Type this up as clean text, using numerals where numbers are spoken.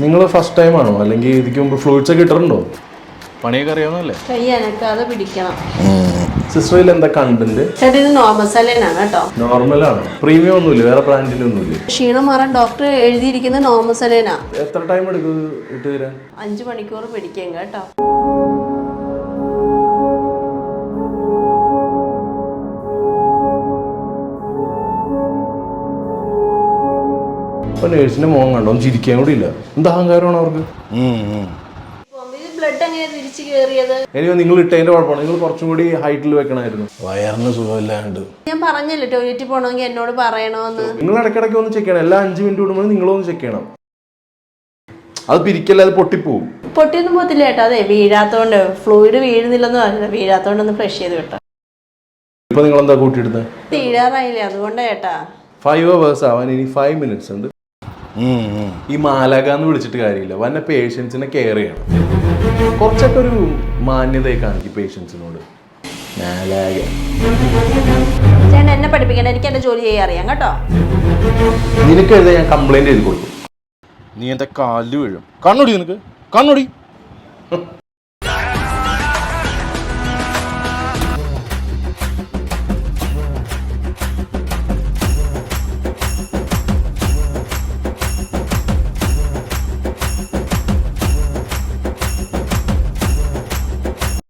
നിങ്ങൾ first time ആണോ അല്ലെങ്കിൽ ഇതിക്ക് മുമ്പ് ഫ്ലൂയിഡ്സ് ഒക്കെ ഇട്ടിട്ടുണ്ടോ? പണിയൊക്കെ അറിയാവുന്നല്ലേ? കൈ അനക്കാതെ പിടിക്കണം. സിസ്റ്ററിൽ എന്താ കണ്ടന്റ്? ചേട്ടാ ഇത് നോർമൽ സലൈനാണ് കേട്ടോ. നോർമൽ ആണ്, പ്രീമിയം ഒന്നുമില്ല, വേറെ ബ്രാൻഡിലൊന്നുമില്ല. ക്ഷീണം മാറാൻ ഡോക്ടർ എഴുതിയിരിക്കുന്നത് നോർമൽ സലൈനാ. എത്ര ടൈം എടുക്കും ഇട്ട് തരാൻ? 5 മണിക്കൂർ പിടിക്കും കേട്ടോ. ഇപ്പൊ നേഴ്സിന്റെ മോൻ കണ്ടോ, ഒന്നും ചിരിക്കാൻ കൂടി ഇല്ല. എന്താ അഹങ്കാരമാണ് അവർക്ക്. ബ്ലഡ് എങ്ങനെ തിരിച്ചു കയറിയത്? എനിക്ക് നിങ്ങൾ ഇട്ടതിന്റെ കുഴപ്പമാണ്. നിങ്ങൾ കുറച്ചും കൂടി ഹൈറ്റിൽ വെക്കണമായിരുന്നു. വയറിന് സുഖമില്ലാണ്ട്. ഞാൻ പറഞ്ഞല്ലേ ടോയ്ലറ്റിൽ പോകണമെങ്കിൽ എന്നോട് പറയണമെന്ന്. നിങ്ങൾ ഇടയ്ക്കിടയ്ക്ക് ഒന്ന് ചെക്ക് ചെയ്യണം. എല്ലാ 5 മിനിറ്റ് കൂടുമ്പോൾ നിങ്ങളൊന്ന് ചെക്ക് ചെയ്യണം. അത് പിരിക്കല്ല, അത് പൊട്ടിപ്പോവും. പൊട്ടിയൊന്നും പോത്തില്ല ചേട്ടാ. അതെ വീഴാത്തോണ്ട്, ഫ്ലൂയിഡ് വീഴുന്നില്ലെന്ന് പറഞ്ഞത്, വീഴാത്തോണ്ട് ഒന്ന് ഫ്രഷ് ചെയ്ത് വിട്ടോ. ഇപ്പൊ നിങ്ങൾ എന്താ കൂട്ടിയിടുന്നത്? തീരാറായില്ലേ, അതുകൊണ്ടാ ചേട്ടാ. 5 hours ആവാൻ ഇനി 5 minutes ഉണ്ട്. ഈ മാലാകാന്ന് വിളിച്ചിട്ട് കാര്യമില്ല. വന്ന പേഷ്യൻസിനെ കെയർ ചെയ്യണം. കുറച്ചൊക്കെ ഒരു മാന്യതയെ കാണിക്കും പേഷ്യൻസിനോട്. മാലാക ചേട്ടൻ എന്നെ പഠിപ്പിക്കണ്ട, എനിക്ക് എന്റെ ജോലി ചെയ്യാൻ അറിയാം കേട്ടോ. നിനക്ക് എഴുതാൻ ഞാൻ കംപ്ലൈന്റ് ചെയ്ത് കൊടുക്കും. നീ എന്റെ കാലിൽ വീഴും. കണ്ണൊടി, നിനക്ക് കണ്ണൊടി.